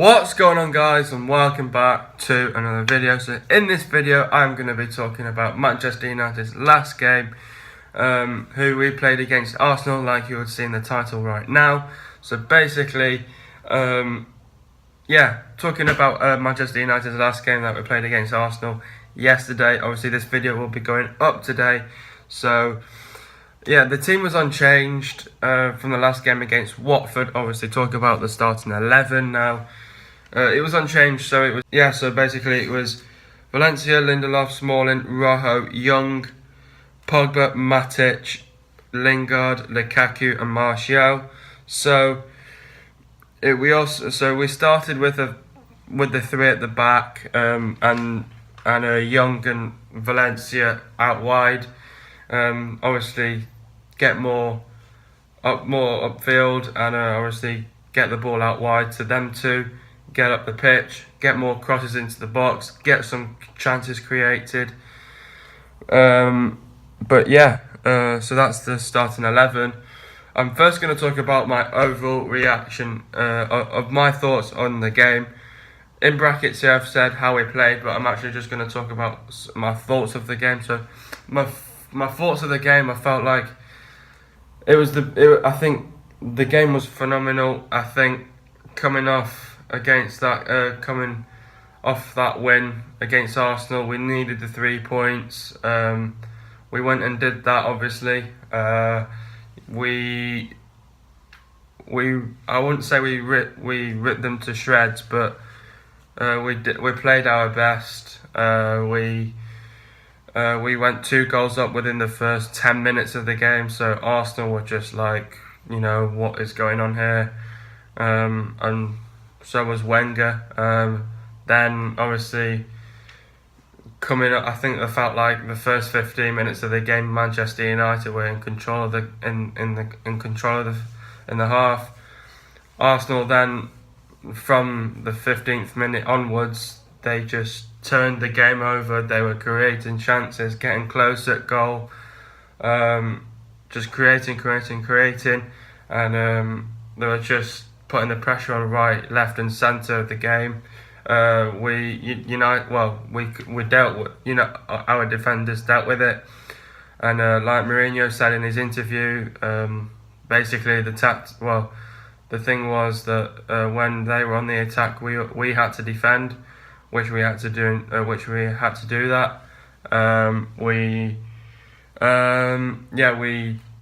What's going on, guys, and welcome back to another video. So in this video I'm going to be talking about Manchester United's last game, who we played against Arsenal, like you would see in the title right now. So basically, talking about Manchester United's last game that we played against Arsenal yesterday. Obviously this video will be going up today. So yeah, the team was unchanged from the last game against Watford. Obviously, talk about the starting 11 now. It was unchanged, so it was So basically, it was Valencia, Lindelof, Smalling, Rojo, Young, Pogba, Matic, Lingard, Lukaku, and Martial. So we started with the three at the back, and Young and Valencia out wide. Obviously, get more upfield, and obviously get the ball out wide to them two, get up the pitch, get more crosses into the box, get some chances created. So that's the starting 11. I'm first going to talk about my overall reaction of my thoughts on the game. In brackets here I've said how we played, but I'm actually just going to talk about my thoughts of the game. So my thoughts of the game, I felt like I think the game was phenomenal. I think coming off that win against Arsenal, we needed the 3 points. We went and did that. Obviously, I wouldn't say we ripped them to shreds, but we played our best. We went 2 goals up within the first 10 minutes of the game, so Arsenal were just like, what is going on here? And so was Wenger. Then obviously coming up, I think I felt like the first 15 minutes of the game, Manchester United were in control of in the half. Arsenal then, from the 15th minute onwards, they just turned the game over. They were creating chances, getting close at goal, just creating, and they were just putting the pressure on right, left, and centre of the game. We dealt with, our defenders dealt with it, and like Mourinho said in his interview, basically the thing was that when they were on the attack, we had to defend, which we had to do. We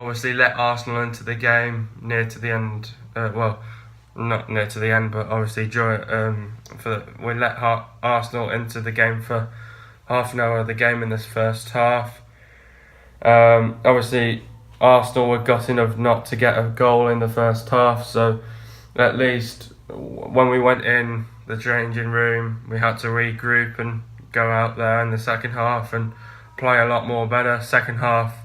obviously let Arsenal into the game near to the end. Not near to the end, but obviously we let Arsenal into the game for half an hour of the game in this first half. Obviously, Arsenal were gutting of not to get a goal in the first half, so at least when we went in the changing room, we had to regroup and go out there in the second half and play a lot more better. Second half,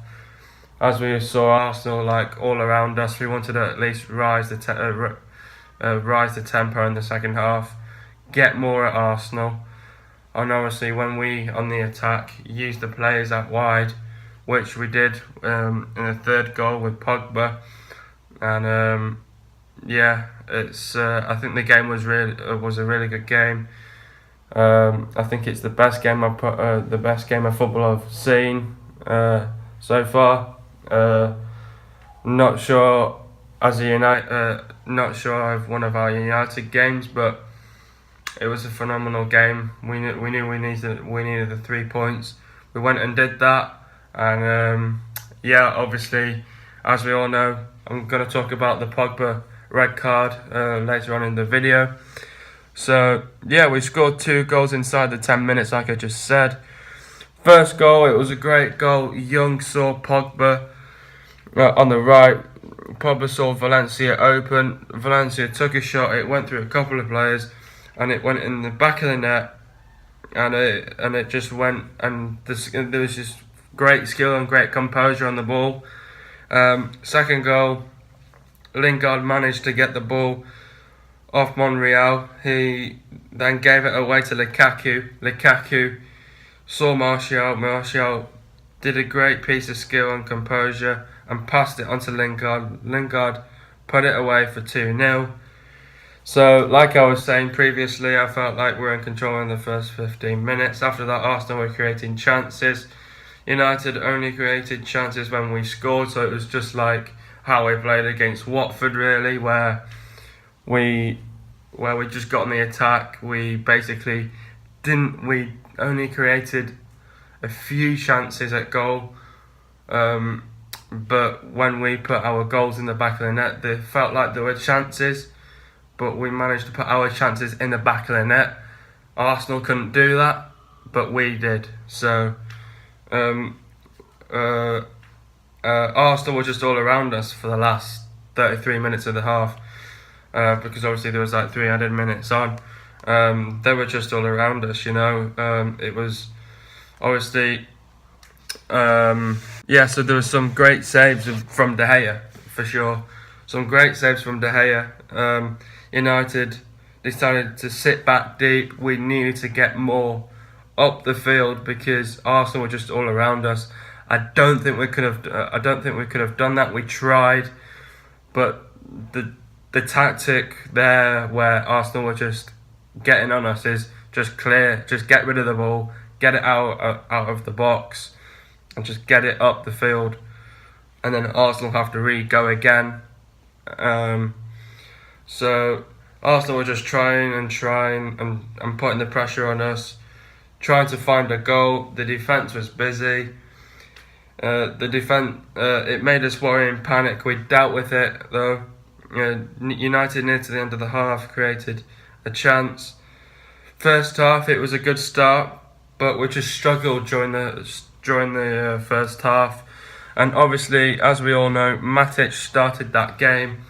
as we saw Arsenal like all around us, we wanted to at least rise the tempo in the second half, get more at Arsenal, and obviously when we on the attack used the players out wide, which we did in the third goal with Pogba, and I think the game was a really good game. I think it's the best game of football I've seen so far. Not sure of one of our United games, but it was a phenomenal game. We knew we needed the 3 points. We went and did that, and obviously, as we all know, I'm going to talk about the Pogba red card later on in the video. So we scored 2 goals inside the 10 minutes, like I just said. First goal, it was a great goal. Young saw Pogba on the right. Pogba saw Valencia open. Valencia took a shot. It went through a couple of players, and it went in the back of the net. And it just went. And there was just great skill and great composure on the ball. Second goal, Lingard managed to get the ball off Monreal. He then gave it away to Lukaku. Lukaku saw Martial. Martial did a great piece of skill and composure and passed it onto Lingard. Lingard put it away for 2-0. So, like I was saying previously, I felt like we were in control in the first 15 minutes. After that, Arsenal were creating chances. United only created chances when we scored, so it was just like how we played against Watford, really, where we just got on the attack. We basically didn't. We only created a few chances at goal, but when we put our goals in the back of the net, they felt like there were chances, but we managed to put our chances in the back of the net. Arsenal couldn't do that, but we did. So Arsenal were just all around us for the last 33 minutes of the half, because obviously there was like 3 added minutes on. They were just all around us, you know. It was obviously, so there was some great saves from De Gea, for sure. Some great saves from De Gea. United decided to sit back deep. We needed to get more up the field because Arsenal were just all around us. I don't think we could have done that. We tried, but the tactic there, where Arsenal were just getting on us, is just clear. Just get rid of the ball, get it out of the box, and just get it up the field. And then Arsenal have to go again. So Arsenal were just trying and putting the pressure on us, trying to find a goal. The defence was busy. It made us worry and panic. We dealt with it though. United near to the end of the half created a chance. First half it was a good start, but we just struggled during the first half. And obviously, as we all know, Matic started that game.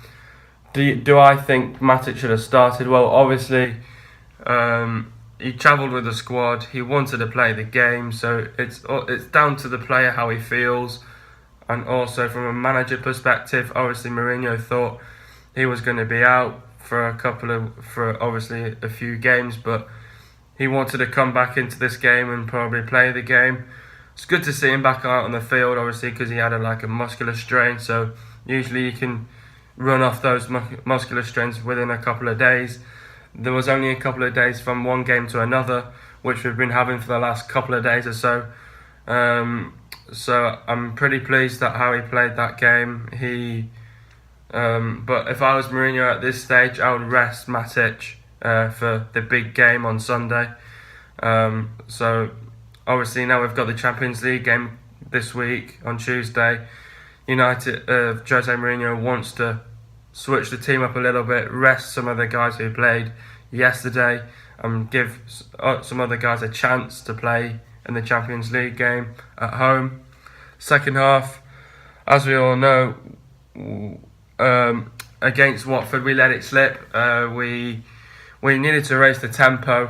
Do I think Matic should have started? Well, obviously, he travelled with the squad. He wanted to play the game, so it's down to the player how he feels, and also from a manager perspective. Obviously, Mourinho thought he was going to be out for obviously a few games, but he wanted to come back into this game and probably play the game. It's good to see him back out on the field, obviously, because he had a muscular strain. So usually you can run off those muscular strains within a couple of days. There was only a couple of days from one game to another, which we've been having for the last couple of days or so. So I'm pretty pleased at how he played that game. But if I was Mourinho at this stage, I would rest Matic for the big game on Sunday. So obviously now we've got the Champions League game this week on Tuesday. Jose Mourinho wants to switch the team up a little bit, rest some of the guys who played yesterday, and give some other guys a chance to play in the Champions League game at home. Second half, as we all know, against Watford, we let it slip. We needed to raise the tempo.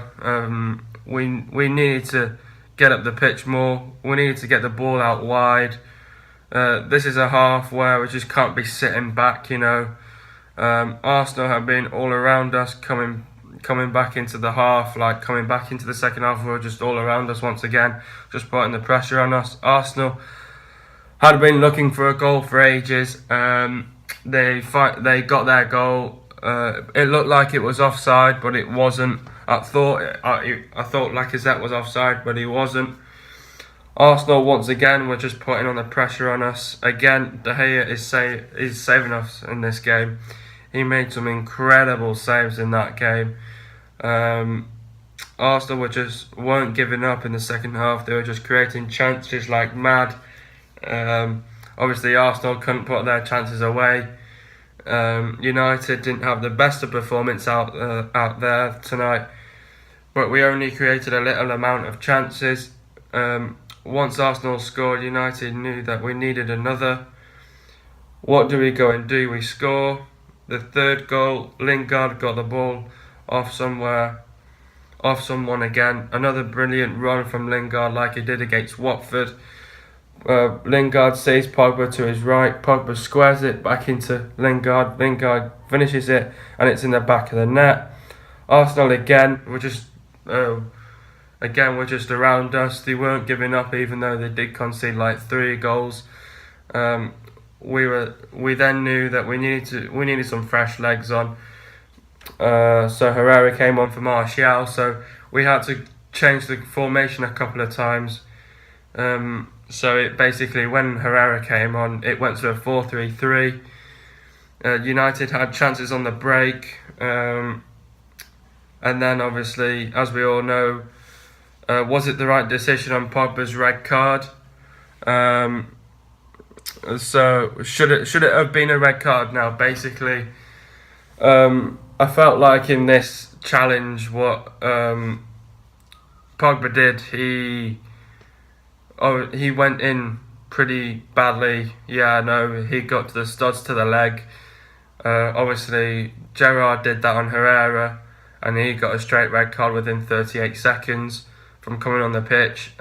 We needed to get up the pitch more. We needed to get the ball out wide. This is a half where we just can't be sitting back, you know. Arsenal have been all around us, coming back into the half, coming back into the second half. We were just all around us once again, just putting the pressure on us. Arsenal had been looking for a goal for ages. They got their goal. It looked like it was offside, but it wasn't. I thought Lacazette was offside, but he wasn't. Arsenal once again were just putting on the pressure on us. Again, De Gea is saving us in this game. He made some incredible saves in that game. Arsenal weren't giving up in the second half. They were just creating chances like mad. Obviously, Arsenal couldn't put their chances away. United didn't have the best of performance out there tonight, but we only created a little amount of chances. Once Arsenal scored, United knew that we needed another. What do we go and do? We score. The third goal, Lingard got the ball off someone again. Another brilliant run from Lingard like he did against Watford. Lingard sees Pogba to his right. Pogba squares it back into Lingard. Lingard finishes it, and it's in the back of the net. Arsenal again were just around us. They weren't giving up, even though they did concede 3 goals. We then knew that we needed some fresh legs on. So Herrera came on for Martial, so we had to change the formation a couple of times. So it basically, when Herrera came on, it went to a 4-3-3. United had chances on the break, and then obviously, as we all know, was it the right decision on Pogba's red card? So should it have been a red card now? Basically, I felt like in this challenge, what Pogba did, he went in pretty badly. Yeah, no, he got to the studs to the leg. Obviously, Gerrard did that on Herrera, and he got a straight red card within 38 seconds from coming on the pitch.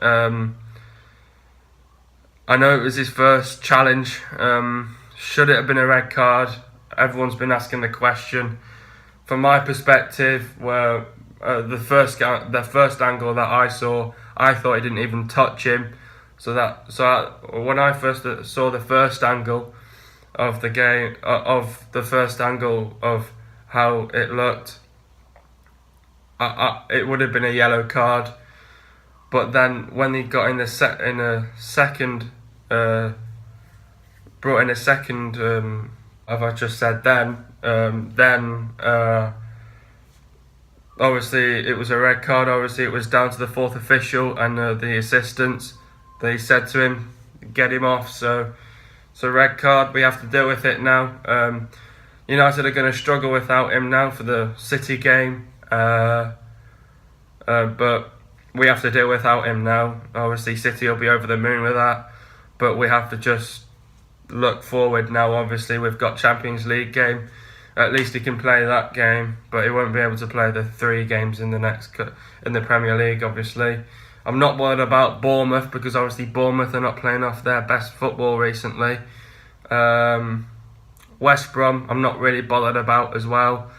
I know it was his first challenge. Should it have been a red card? Everyone's been asking the question. From my perspective, where the first angle that I saw, I thought he didn't even touch him. When I first saw the first angle of the game, of how it looked, it would have been a yellow card. But then when he got brought in a second, as I just said, then obviously it was a red card. Obviously it was down to the fourth official and the assistants. They said to him, get him off. So red card, we have to deal with it now. United are going to struggle without him now for the City game. But we have to deal without him now. Obviously City will be over the moon with that. But we have to just look forward now. Obviously we've got Champions League game. At least he can play that game, but he won't be able to play the 3 games in the Premier League, obviously. I'm not worried about Bournemouth, because obviously Bournemouth are not playing off their best football recently. West Brom, I'm not really bothered about as well.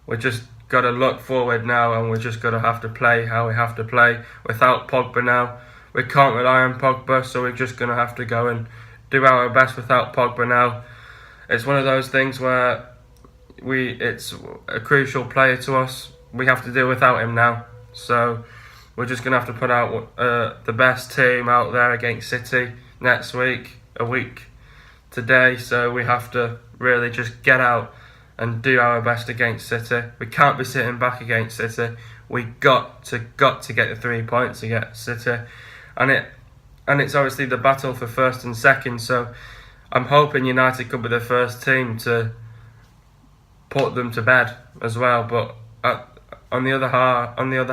We just got to look forward now, and we're just going to have to play how we have to play without Pogba now. We can't rely on Pogba, so we're just going to have to go and do our best without Pogba now. It's one of those things where it's a crucial player to us. We have to deal without him now. So we're just going to have to put out the best team out there against City next week, a week today. So we have to really just get out and do our best against City. We can't be sitting back against City. We got to get the 3 points against City. And it's obviously the battle for first and second. So I'm hoping United could be the first team to put them to bed as well. But on the other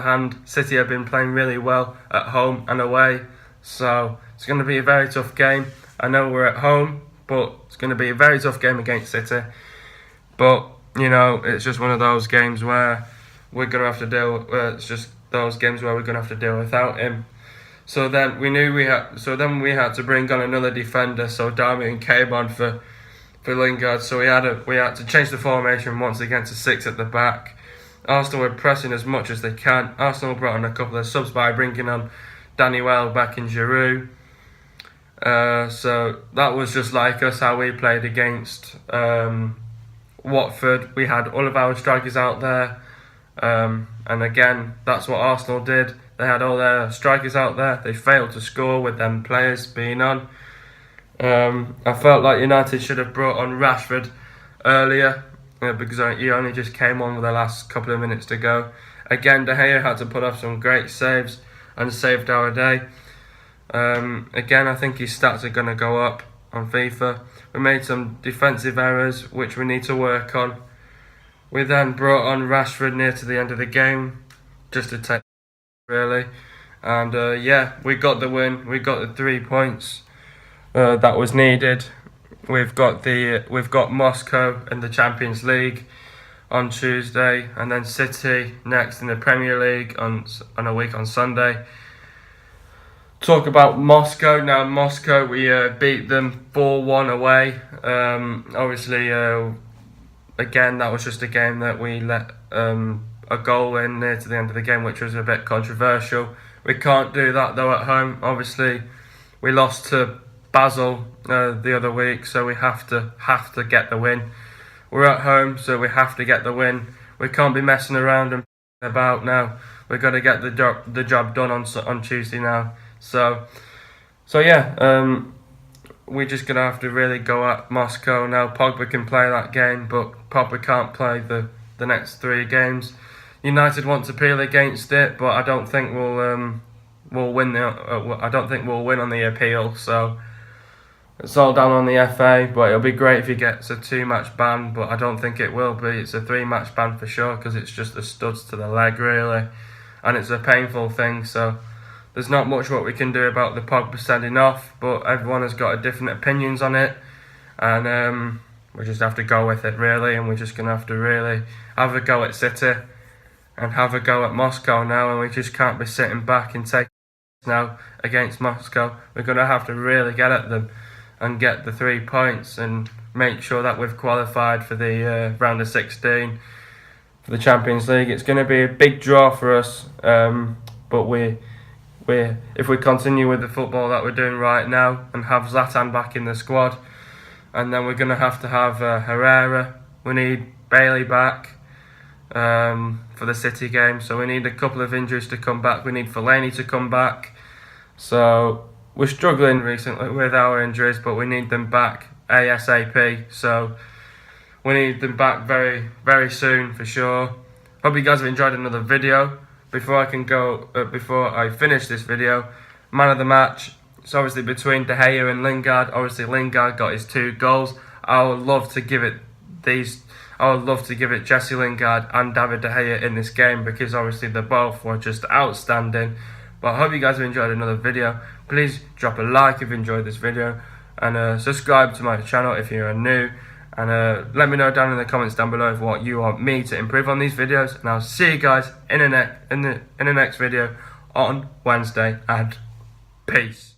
hand, City have been playing really well at home and away. So it's going to be a very tough game. I know we're at home, but it's going to be a very tough game against City. But, it's just one of those games where we're going to have to deal. It's just those games where we're going to have to deal without him. So then we had to bring on another defender. So Darmian came on for Lingard. So we had to change the formation once again to 6 at the back. Arsenal were pressing as much as they can. Arsenal brought on a couple of subs by bringing on Danny Welbeck and Giroud. So that was just like us, how we played against Watford. We had all of our strikers out there. And again, that's what Arsenal did. They had all their strikers out there. They failed to score with them players being on. I felt like United should have brought on Rashford earlier because he only just came on with the last couple of minutes to go. Again, De Gea had to put off some great saves and saved our day. Again, I think his stats are going to go up on FIFA. We made some defensive errors which we need to work on. We then brought on Rashford near to the end of the game just to take really. And we got the win. We got the 3 points that was needed. We've got Moscow in the Champions League on Tuesday, and then City next in the Premier League on a week on Sunday. Talk about Moscow now. Moscow, we beat them 4-1 away. Obviously, again, that was just a game that we let a goal in near to the end of the game, which was a bit controversial. We can't do that though at home. Obviously, we lost to Basel the other week, so we have to get the win. We're at home, so we have to get the win. We can't be messing around and about now. We've got to get the job done on Tuesday now. So yeah, we're just gonna have to really go at Moscow now. Pogba can play that game, but Pogba can't play the next 3 games. United want to appeal against it, but I don't think we'll win. I don't think we'll win on the appeal. So it's all down on the FA. But it'll be great if he gets a 2-match ban. But I don't think it will be. It's a 3-match ban for sure, because it's just the studs to the leg really, and it's a painful thing. So there's not much what we can do about the Pogba sending off. But everyone has got different opinions on it, and we just have to go with it really. And we're just gonna have to really have a go at City and have a go at Moscow now, and we just can't be sitting back and taking now against Moscow. We're going to have to really get at them and get the 3 points and make sure that we've qualified for the round of 16 for the Champions League. It's going to be a big draw for us, but if we continue with the football that we're doing right now and have Zlatan back in the squad, and then we're going to have Herrera. We need Bailey back for the City game, so we need a couple of injuries to come back. We need Fellaini to come back, so we're struggling recently with our injuries, but we need them back ASAP. So we need them back very, very soon for sure. Hope you guys have enjoyed another video. Before I finish this video, man of the match, it's obviously between De Gea and Lingard. Obviously Lingard got his 2 goals. I would love to give it Jesse Lingard and David De Gea in this game, because obviously they both were just outstanding. But I hope you guys have enjoyed another video. Please drop a like if you enjoyed this video, and subscribe to my channel if you are new. And let me know down in the comments down below what you want me to improve on these videos. And I'll see you guys in the next video on Wednesday. And peace.